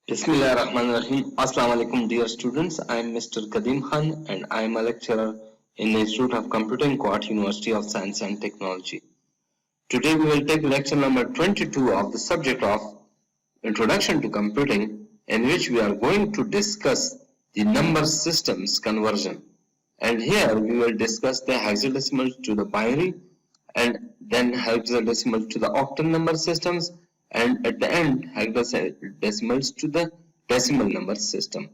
Bismillahirrahmanirrahim. Assalamu alaikum dear students. I am Mr. Kadim Khan and I am a lecturer in the Institute of Computing, Quart University of Science and Technology. Today we will take lecture number 22 of the subject of Introduction to Computing, in which we are going to discuss the number systems conversion. And here we will discuss the hexadecimal to the binary and then hexadecimal to the octal number systems, and at the end hexadecimals to the decimal number system.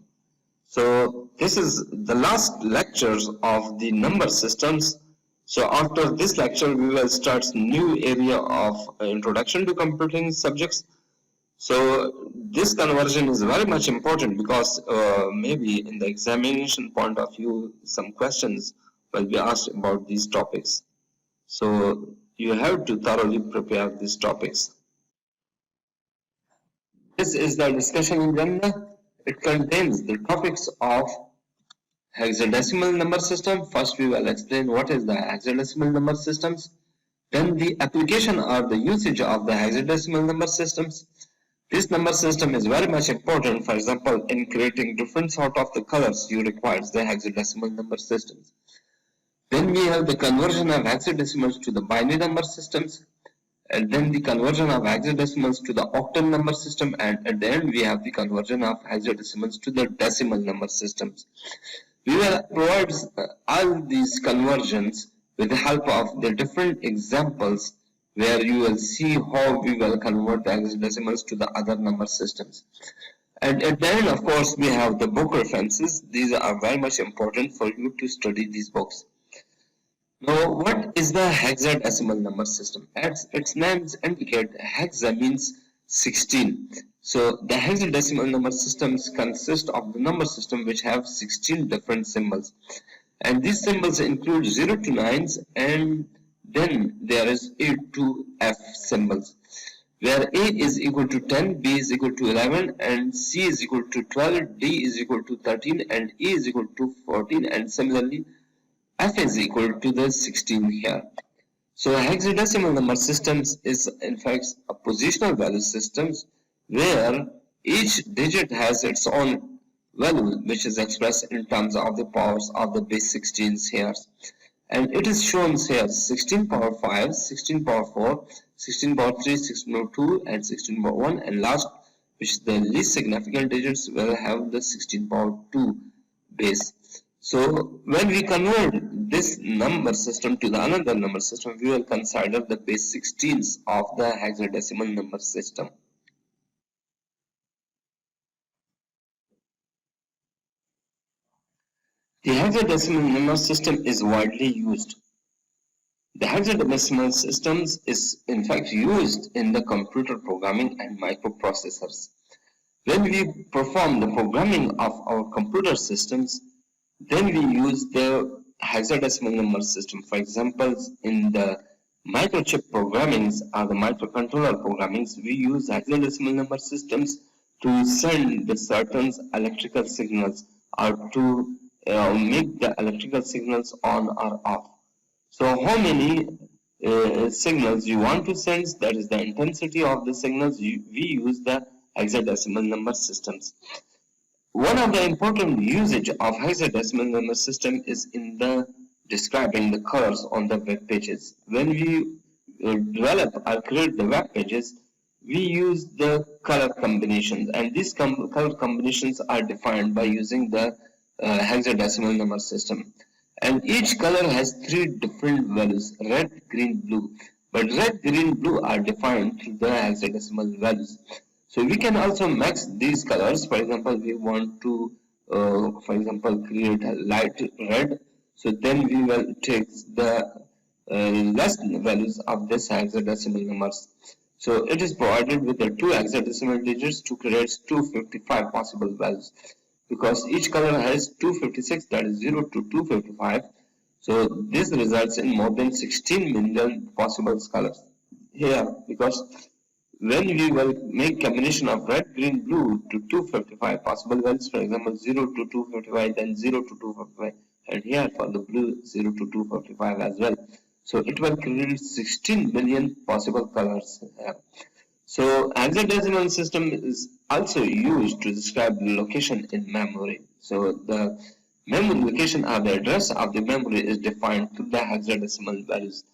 So this is the last lectures of the number systems. So after this lecture we will start new area of introduction to computing subjects. So this conversion is very much important because maybe in the examination point of view some questions will be asked about these topics. So you have to thoroughly prepare these topics. This is the discussion agenda. It contains the topics of hexadecimal number system. First we will explain what is the hexadecimal number systems. Then the application or the usage of the hexadecimal number systems. This number system is very much important. For example, in creating different sort of the colors, you require the hexadecimal number systems. Then we have the conversion of hexadecimals to the binary number systems, and then the conversion of hexadecimals to the octal number system, and at the end we have the conversion of hexadecimals to the decimal number systems. We will provide all these conversions with the help of the different examples where you will see how we will convert the hexadecimals to the other number systems. And at the end, of course, we have the book references. These are very much important for you to study these books. Now, what is the hexadecimal number system? As its names indicate, hexa means 16. So the hexadecimal number systems consist of the number system which have 16 different symbols. And these symbols include 0 to 9s, and then there is A to F symbols, where A is equal to 10, B is equal to 11, and C is equal to 12, D is equal to 13, and E is equal to 14, and similarly F is equal to the 16 here. So hexadecimal number systems is in fact a positional value systems where each digit has its own value which is expressed in terms of the powers of the base 16s here. And it is shown here 16 power 5, 16 power 4, 16 power 3, 16 power 2 and 16 power 1, and last, which is the least significant digits, will have the 16 power 2 base. So when we convert this number system to the another number system, we will consider the base 16s of the hexadecimal number system. The hexadecimal number system is widely used. The hexadecimal systems is in fact used in the computer programming and microprocessors. When we perform the programming of our computer systems, then we use the hexadecimal number system. For example, in the microchip programmings or the microcontroller programmings, we use hexadecimal number systems to send the certain electrical signals or to make the electrical signals on or off. So how many signals you want to send, that is the intensity of the signals, we use the hexadecimal number systems. One of the important usage of hexadecimal number system is in the describing the colors on the web pages. When we develop or create the web pages, we use the color combinations, and these color combinations are defined by using the hexadecimal number system. And each color has 3 different values: red, green, blue. But red, green, blue are defined through the hexadecimal values. So we can also mix these colors. For example, we want to, for example, create a light red. So then we will take the less values of this hexadecimal numbers. So it is provided with the 2 hexadecimal digits to create 255 possible values. Because each color has 256, that is 0 to 255. So this results in more than 16 million possible colors here, because when we will make combination of red, green, blue to 255 possible values, for example 0 to 255, then 0 to 255, and here for the blue 0 to 255 as well. So it will create 16 million possible colors here. So hexadecimal system is also used to describe the location in memory. So the memory location or the address of the memory is defined through the hexadecimal values.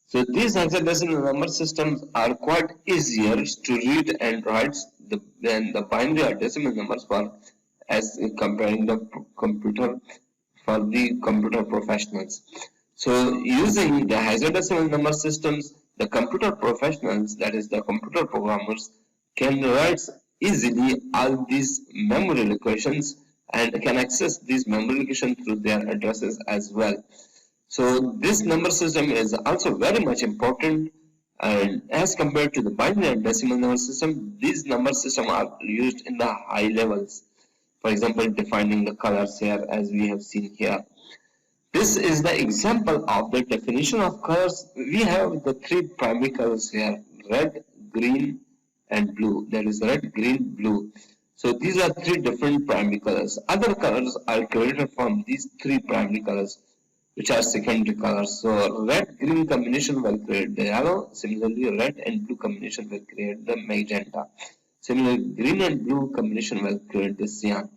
So these hexadecimal number systems are quite easier to read and write than the binary or decimal numbers for as comparing the computer for the computer professionals. So using the hexadecimal number systems, the computer professionals, that is the computer programmers, can write easily all these memory locations and can access these memory locations through their addresses as well. So this number system is also very much important, and as compared to the binary and decimal number system, these number systems are used in the high levels. For example, defining the colors here as we have seen here. This is the example of the definition of colors. We have the three primary colors here: red, green, and blue. That is red, green, blue. So these are three different primary colors. Other colors are created from these three primary colors, which are secondary colors. So red green combination will create the yellow. Similarly, red and blue combination will create the magenta. Similarly, green and blue combination will create the cyan.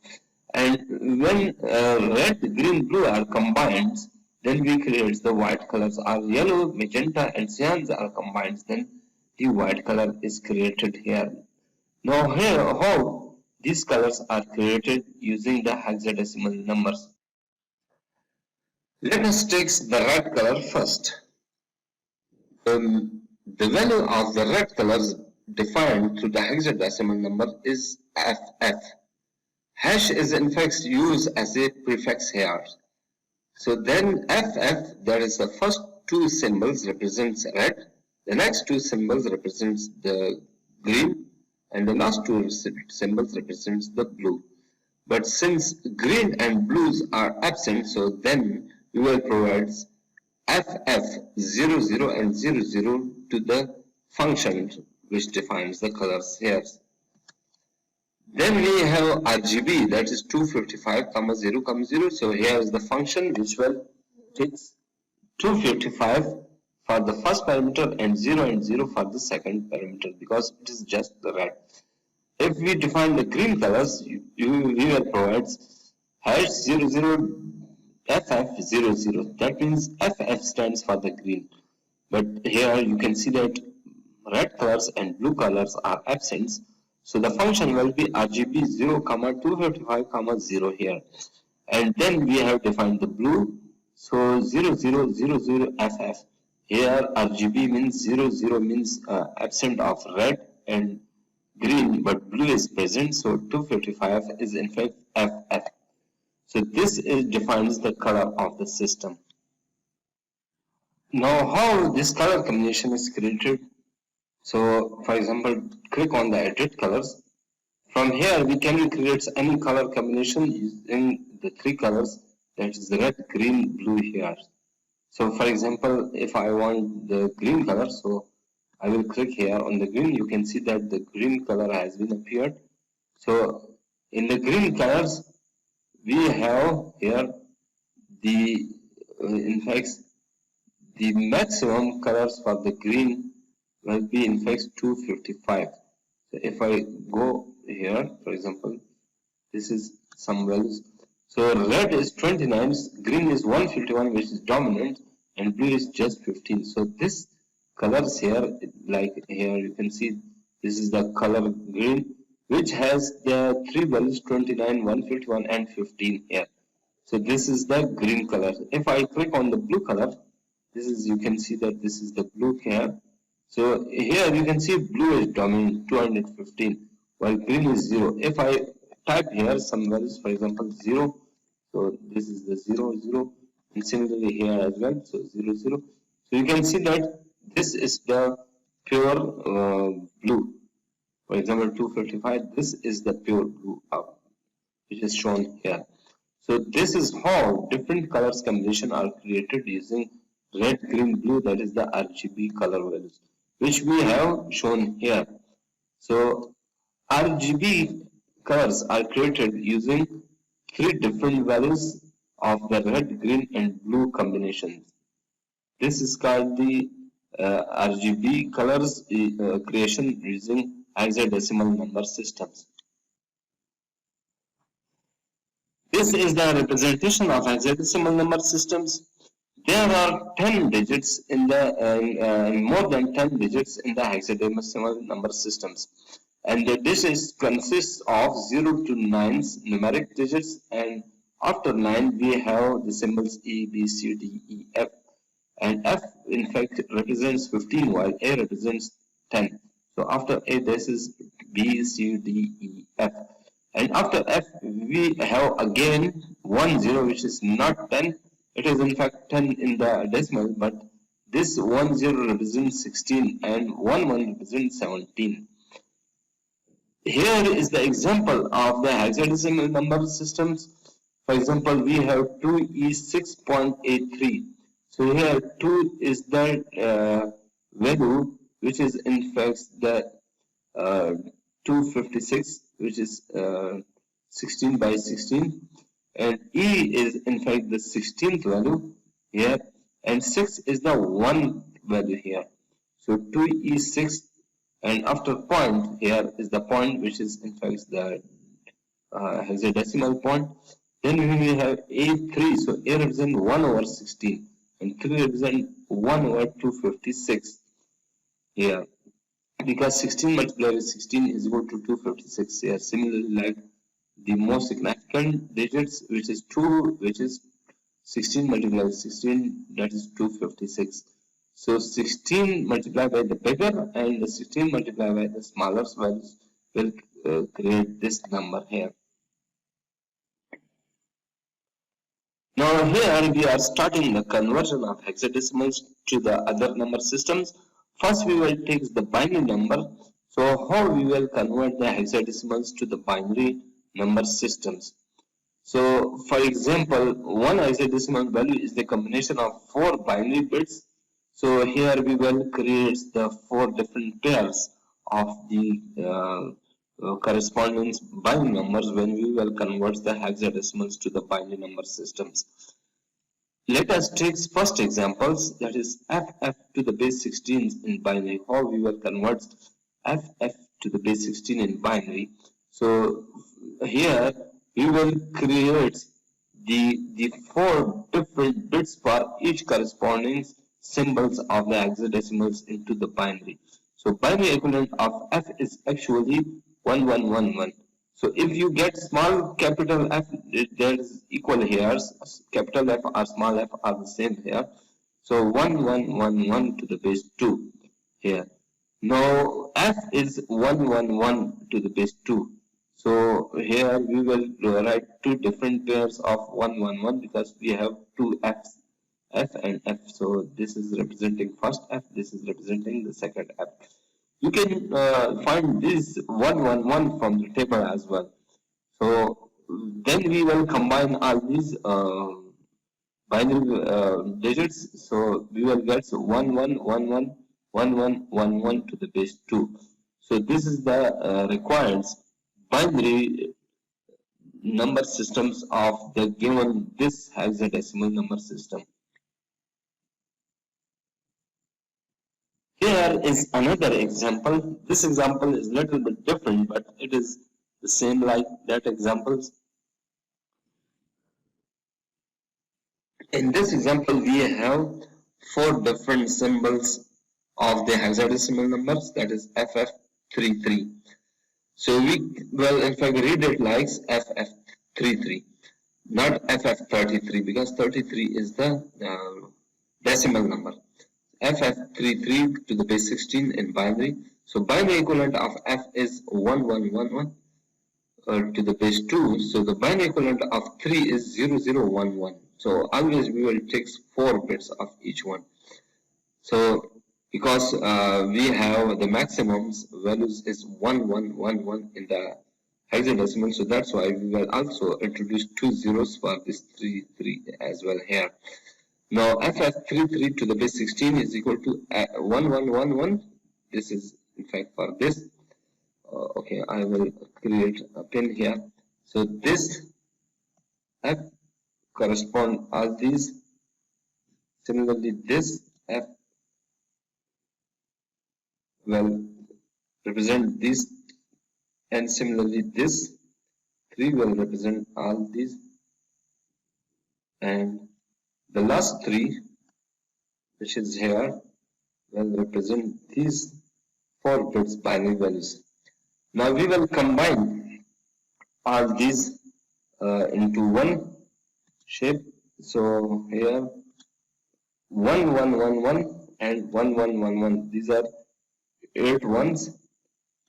And when red, green, blue are combined, then we create the white colors. Are yellow, magenta, and cyans are combined, then the white color is created here. Now here, how these colors are created using the hexadecimal numbers. Let us take the red color first. The value of the red colors defined through the hexadecimal number is FF. Hash is in fact used as a prefix here. So then FF, that is the first two symbols represents red, the next two symbols represents the green, and the last two symbols represents the blue. But since green and blues are absent, so then we will provide FF00 and 00 to the function which defines the colors here. Then we have RGB, that is 255, 0, 0. So here is the function which will take 255 for the first parameter and 0 for the second parameter, because it is just the red. If we define the green colors, we will provide hash 00 FF00. That means FF stands for the green. But here you can see that red colors and blue colors are absent. So the function will be RGB 0, 255, 0 here. And then we have defined the blue. So 0000FF. Here RGB means 00 means absent of red and green, but blue is present. So 255 is in fact FF. So this defines the color of the system. Now how this color combination is created? So for example, click on the edit colors. From here we can create any color combination using the three colors, that is red, green, blue here. So for example, if I want the green color, so I will click here on the green. You can see that the green color has been appeared. So in the green colors, we have here the in fact the maximum colors for the green will be in fact 255. So if I go here, for example, this is some values. So red is 29, green is 151, which is dominant, and blue is just 15. So this colors here, like here you can see, this is the color green, which has the three values 29, 151, and 15 here. So this is the green color. If I click on the blue color, this is, you can see that this is the blue here. So here you can see blue is dominant 215, while green is 0. If I type here some values, for example 0, so this is the 0, and similarly here as well, so 0. So you can see that this is the pure blue. For example 255, this is the pure blue which is shown here. So this is how different colors combination are created using red, green, blue, that is the RGB color values, which we have shown here. So RGB colors are created using three different values of the red, green, and blue combinations. This is called the RGB colors creation using hexadecimal number systems. This is the representation of hexadecimal number systems. There are 10 digits in the more than 10 digits in the hexadecimal number systems, and this consists of 0 to 9's numeric digits, and after 9 we have the symbols E, B, C, D, E, F, and F in fact represents 15 while A represents 10. So after A this is B, C, D, E, F. And after F we have again 1 0 which is not 10. It is in fact 10 in the decimal, but this 1 0 represents 16 and 1 1 represents 17. Here is the example of the hexadecimal number systems. For example, we have 2E6.83. So here 2 is the value which is in fact the 256, which is 16 by 16, and E is in fact the 16th value here, and 6 is the 1 value here. So 2E6, and after point here is the point which is in fact the hexadecimal point. Then we have A3, so A represents 1 over 16 and 3 represents 1 over 256 here, because 16 multiplied with 16 is equal to 256 here. Similarly, like the most significant digits, which is 2, which is 16 multiplied with 16, that is 256. So 16 multiplied by the bigger and the 16 multiplied by the smaller values will create this number here. Now here we are starting the conversion of hexadecimals to the other number systems. First we will take the binary number. So how we will convert the hexadecimals to the binary number systems. So for example, one hexadecimal value is the combination of 4 binary bits. So here we will create the 4 different pairs of the corresponding binary numbers when we will convert the hexadecimals to the binary number systems. Let us take first examples, that is FF to the base 16 in binary. How we will convert FF to the base 16 in binary. So here we will create the 4 different bits for each corresponding symbols of the hexadecimals into the binary. So binary equivalent of F is actually 1111. So if you get small capital F, there is equal here. Capital F or small f are the same here. So 1111 to the base 2 here. Now F is 111 to the base 2. So here we will write 2 different pairs of 111 because we have 2 F's, F and F. So this is representing first F, this is representing the second F. You can find this 111 from the table as well. So then we will combine all these binary digits. So we will get 1111 1111 to the base 2. So this is the required binary number systems of the given this hexadecimal number system. Here is another example. This example is a little bit different, but it is the same like that examples. In this example, we have 4 different symbols of the hexadecimal numbers, that is FF33. So we will in fact read it like FF33, not FF33, because 33 is the decimal number. FF33 to the base 16 in binary. So binary equivalent of F is 1111 to the base 2. So the binary equivalent of 3 is 0011. So always we will take 4 bits of each one. So because we have the maximums values is 1111 in the hexadecimal, so that's why we will also introduce 2 zeros for this 33 as well here. Now FF33 to the base 16 is equal to 1111. This is in fact for this. Okay, I will create a pin here. So this F correspond all these. Similarly, this F will represent these, and similarly this 3 will represent all these, and the last 3 which is here will represent these 4 bits binary values. Now we will combine all these into one shape. So here 1111 and 1111, these are 8 ones.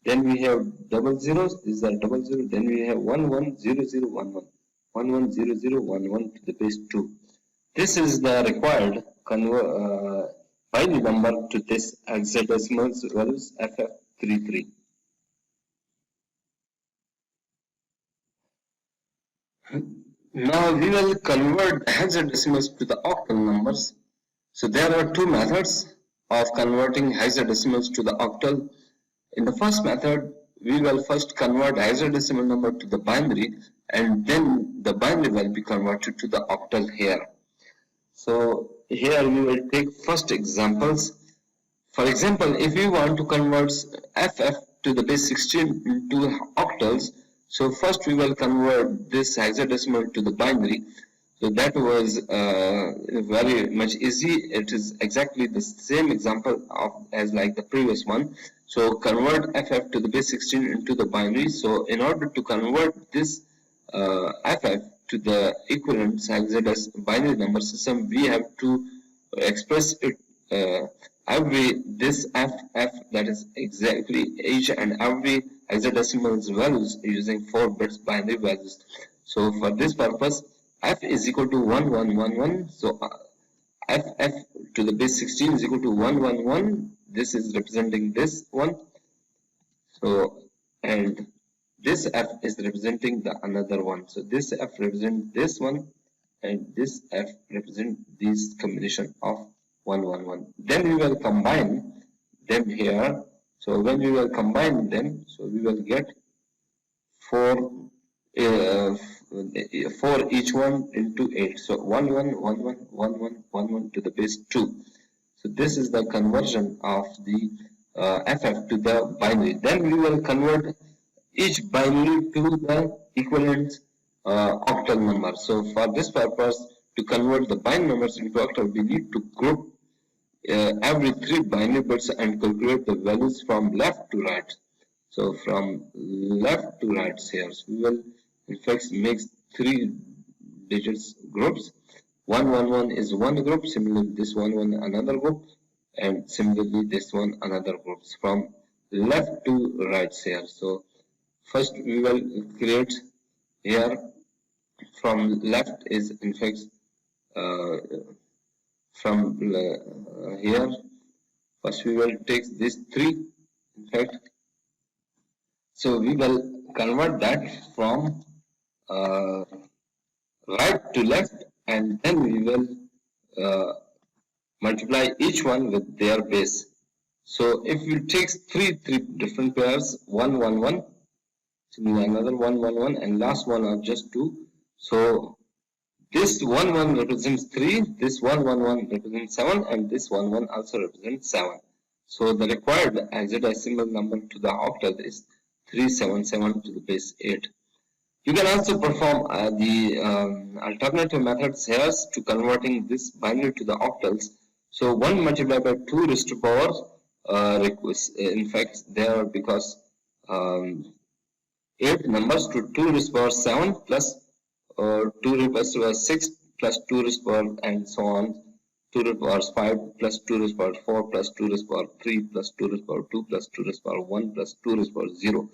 Then we have double zeros, these are double zero. Then we have 110011, 110011 to the base 2. This is the required binary number to this hexadecimal values FF33. Now we will convert hexadecimals to the octal numbers. So there are 2 methods of converting hexadecimals to the octal. In the first method, we will first convert hexadecimal number to the binary, and then the binary will be converted to the octal here. So here we will take first examples. For example, if we want to convert FF to the base 16 into octals, so first we will convert this hexadecimal to the binary. So that was very much easy. It is exactly the same example as like the previous one. So convert FF to the base 16 into the binary. So in order to convert this FF to the equivalent hexadecimal binary number system, we have to express it this FF, that is exactly each and every hexadecimal values using 4 bits binary values. So for this purpose, F is equal to 1111. So FF to the base 16 is equal to 111. This is representing this one. So and this F is representing the another one. So this F represents this one, and this F represents this combination of 111. Then we will combine them here. So when we will combine them, so we will get 4 each one into 8. So 11111111 to the base 2. So this is the conversion of the FF to the binary. Then we will convert each binary to the equivalent octal number. So for this purpose, to convert the binary numbers into octal, we need to group every 3 binary bits and calculate the values from left to right. So from left to right here, so we will in fact make 3 digits groups. 111 is one group, similarly this one another group, and similarly this one another group, from left to right here. So first we will create here from left is in fact from here. First we will take these 3 in fact. So we will convert that from right to left, and then we will multiply each one with their base. So if we take three different pairs, 111, another 111, and last one are just 2. So this 11 represents 3, this 111 represents 7, and this 11 also represents 7. So the required hexadecimal number to the octal is 377 to the base 8. You can also perform the alternative methods here to converting this binary to the octals. So 1 multiplied by 2 raised to power in fact there, because 8 numbers to 2 raised to power 7 plus 2 raised to power 6 plus 2 raised to power and so on, 2 raised to power 5 plus 2 raised to power 4 plus 2 raised to power 3 plus 2 raised to power 2 plus 2 raised to power 1 plus 2 raised to power 0.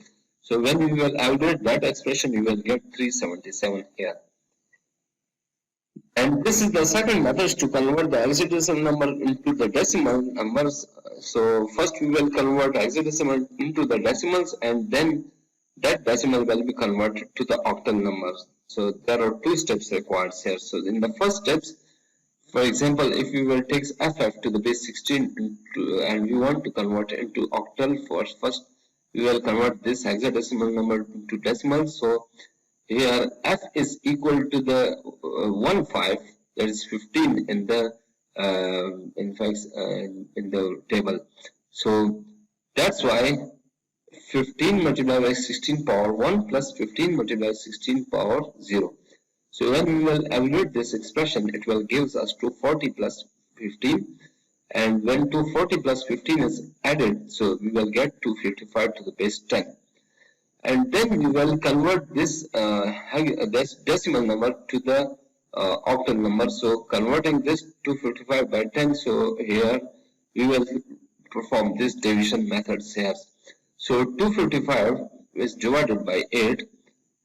So when we will evaluate that expression, you will get 377 here. And this is the second method to convert the hexadecimal number into the decimal numbers. So first we will convert hexadecimal into the decimals, and then that decimal will be converted to the octal numbers. So there are 2 steps required here. So in the first steps, for example, if we will take FF to the base 16 and we want to convert it into octal, first we will convert this hexadecimal number into decimals. So here F is equal to the 15, that is 15 in the in the table. So That's why 15 multiplied by 16 power 1 plus 15 multiplied by 16 power 0. So when we will evaluate this expression, it will give us 240 plus 15, and when 240 plus 15 is added, so we will get 255 to the base 10. And then we will convert this decimal number to the octal number. So converting this 255 by 10, so here we will perform this division methods here. So 255 is divided by 8.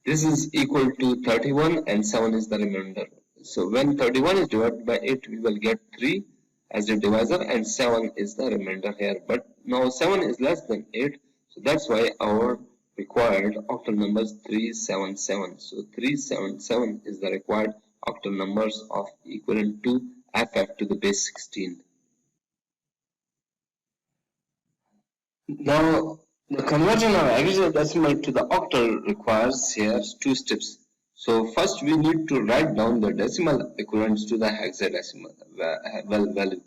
This is equal to 31 and 7 is the remainder. So when 31 is divided by 8, we will get 3 as the divisor and 7 is the remainder here. But now 7 is less than 8. So that's why our required octal numbers 377. So 377 is the required octal numbers of equivalent to FF to the base 16. Now, the conversion of hexadecimal to the octal requires here two steps. So first we need to write down the decimal equivalents to the hexadecimal value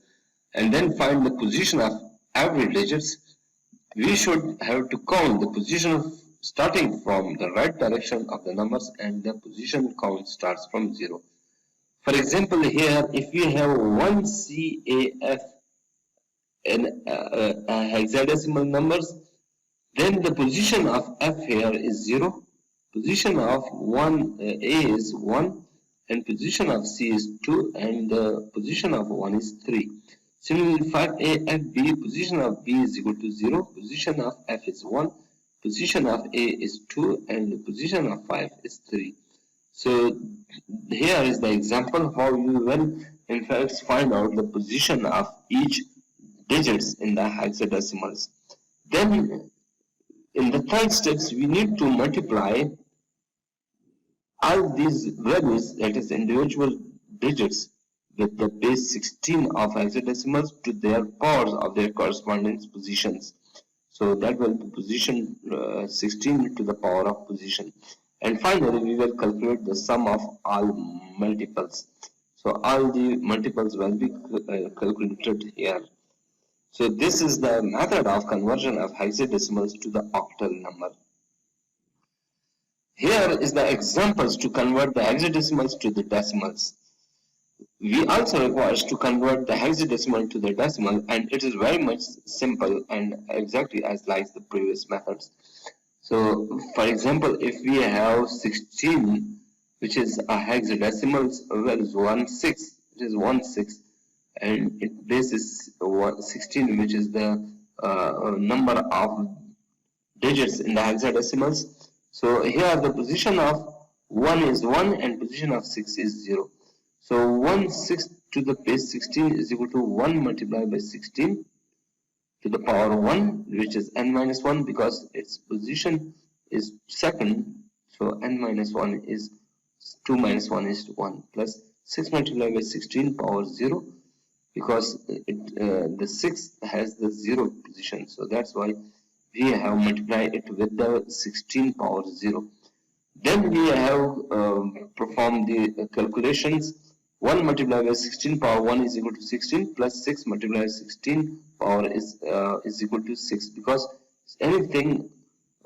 and then find the position of every digits. We should have to count the position starting from the right direction of the numbers, and the position count starts from 0. For example, here if we have 1 CAF in hexadecimal numbers, then the position of F here is 0, position of 1A is 1, and position of C is 2, and the position of 1 is 3. Similarly, 5AFB, position of B is equal to 0, position of F is 1, position of A is 2, and the position of 5 is 3. So here is the example how you will in fact find out the position of each digits in the hexadecimals. Then in the third steps, we need to multiply all these values, that is individual digits, with the base 16 of hexadecimals to their powers of their corresponding positions. So that will be position 16 to the power of position. And finally, we will calculate the sum of all multiples. So all the multiples will be calculated here. So this is the method of conversion of hexadecimals to the octal number. Here is the examples to convert the hexadecimals to the decimals. We also require to convert the hexadecimal to the decimal, and it is very much simple and exactly as like the previous methods. So for example, if we have 16, which is a hexadecimal, well, is 1/6, it is 1/6. And it base is 16, which is the number of digits in the hexadecimals. So here the position of 1 is 1 and position of 6 is 0. So 1/6 to the base 16 is equal to 1 multiplied by 16 to the power 1, which is n minus 1 because its position is second. So n minus 1 is 2 minus 1 is 1 plus 6 multiplied by 16 power 0, because the 6 has the 0 position. So that's why we have multiplied it with the 16 power 0. Then we have performed the calculations. 1 multiplied by 16 power 1 is equal to 16 plus 6 multiplied by 16 power is equal to 6, because anything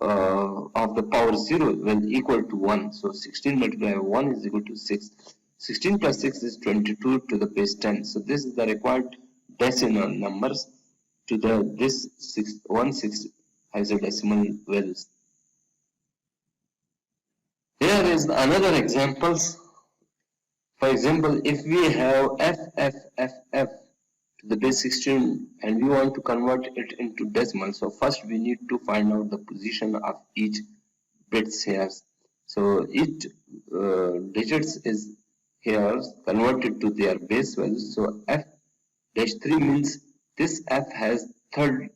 of the power 0 will equal to 1. So 16 multiplied by 1 is equal to 6. 16 plus 6 is 22 to the base 10. So this is the required decimal numbers to this 1/6 hexadecimal values. Here is another examples. For example, if we have FFFF to the base 16 and we want to convert it into decimal, so first we need to find out the position of each bits here. So each digits is here converted to their base values. So F-3 means this F has third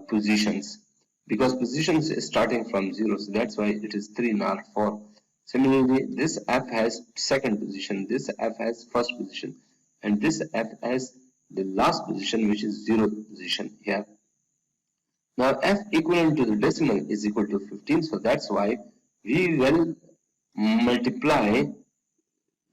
positions, because positions is starting from 0, so that's why it is 3, not 4. Similarly, this F has second position, this F has first position, and this F has the last position, which is 0th position here. Now F equivalent to the decimal is equal to 15, so that's why we will multiply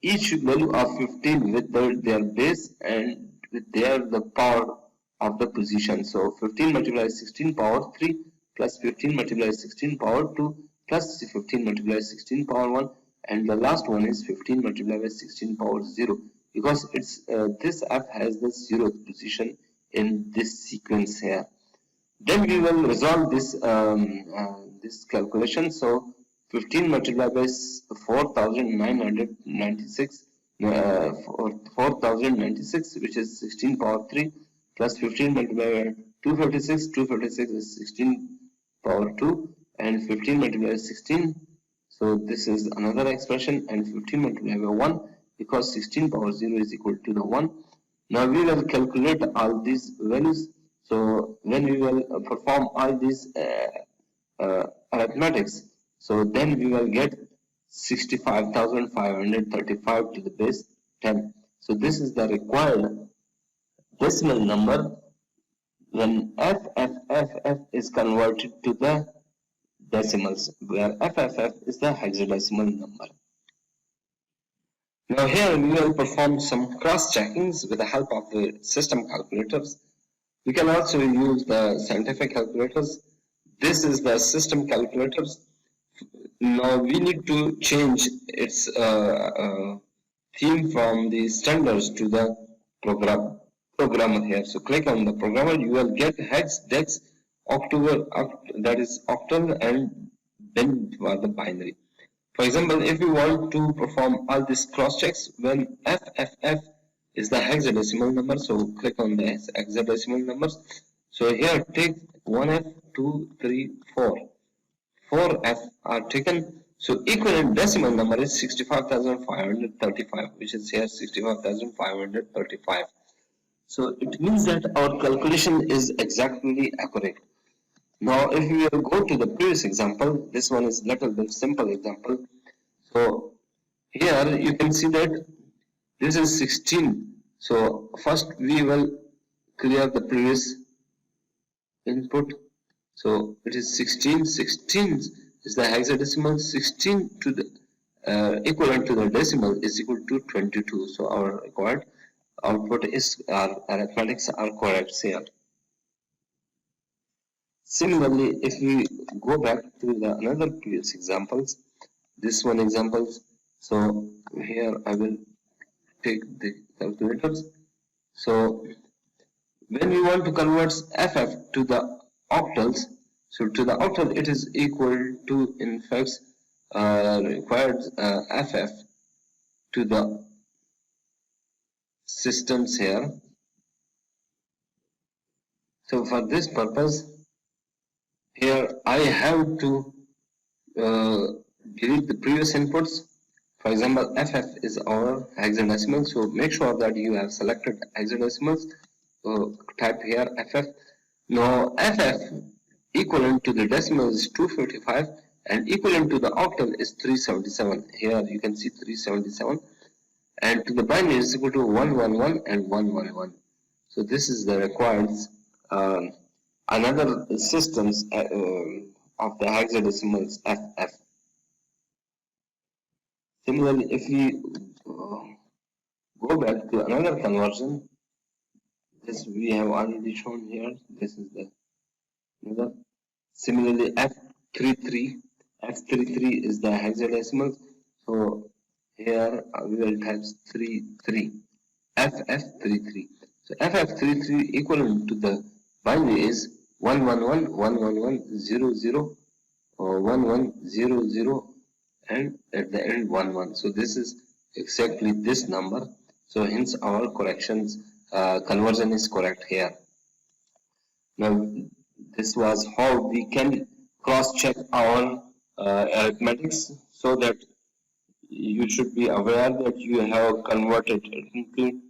each value of 15 with their base and with the power of the position. So 15 multiplied by 16 power 3 plus 15 multiplied by 16 power 2 plus 15 multiplied by 16 power 1, and the last one is 15 multiplied by 16 power 0, because it's this f has the 0th position in this sequence here. Then we will resolve this this calculation. So 15 multiplied by 4996 4096, which is 16 power 3, plus 15 multiplied by 256. 256 is 16 power 2, and 15 multiplied by 16. So this is another expression, and 15 multiplied by 1, because 16 power 0 is equal to the 1. Now we will calculate all these values. So when we will perform all these arithmetics, so then we will get 65,535 to the base 10. So this is the required decimal number when FFFF is converted to the decimals, where FFF is the hexadecimal number. Now here we will perform some cross-checkings with the help of the system calculators. We can also use the scientific calculators. This is the system calculators. Now we need to change its theme from the standards to the programmer here. So click on the programmer. You will get hex, dex, octal, that is octal, and then for the binary. For example, if you want to perform all these cross checks, when FFF is the hexadecimal number, so click on the hexadecimal numbers. So here take 1F, 2, 3, 4. 4F are taken. So equivalent decimal number is 65,535, which is here 65,535. So it means that our calculation is exactly accurate. Now if we will go to the previous example, this one is little bit simple example. So here you can see that this is 16. So first we will clear the previous input. So it is 16. 16 is the hexadecimal. 16 to the equivalent to the decimal is equal to 22. So our required output is, our arithmetics are correct here. Similarly, if we go back to the another previous examples, this one examples. So here I will take the calculators. So when we want to convert FF to the octals, so to the octal it is equal to, in fact, required FF to the systems here. So for this purpose, here I have to delete the previous inputs. For example, FF is our hexadecimal, so make sure that you have selected hexadecimals. Type here FF. Now FF equivalent to the decimal is 255 and equivalent to the octal is 377. Here you can see 377, and to the binary is equal to 111 and 111. So this is the required another systems of the hexadecimals FF. Similarly, if we go back to another conversion, this we have already shown here. This is the another. Similarly, F33 is the hexadecimal. So here we will type 33 FF33. So FF33 equivalent to the binary is 111 111 00 or 1100 and at the end 11. So this is exactly this number. So hence our corrections conversion is correct here. Now this was how we can cross-check our arithmetics, so that you should be aware that you have converted into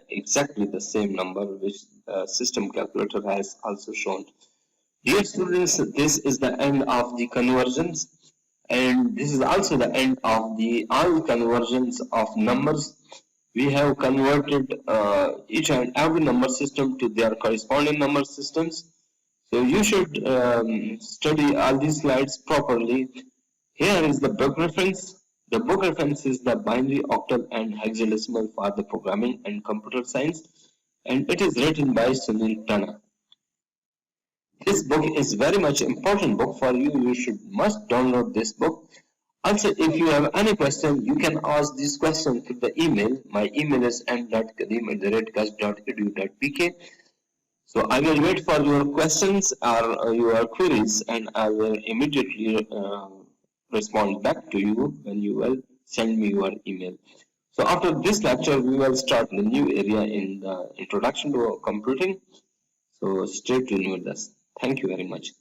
exactly the same number which system calculator has also shown. Dear students, this is the end of the conversions, and this is also the end of the all conversions of numbers. We have converted each and every number system to their corresponding number systems. So you should study all these slides properly. Here is the book reference. The book reference is the binary, octal and hexadecimal for the programming and computer science. and it is written by Sunil Tana. This book is very much important book for you. You should must download this book. Also, if you have any question, you can ask this question through the email. My email is m.kadim@kust.edu.pk. So I will wait for your questions or your queries, and I will immediately respond back to you when you will send me your email. So after this lecture, we will start the new area in the introduction to computing. So stay tuned with us. Thank you very much.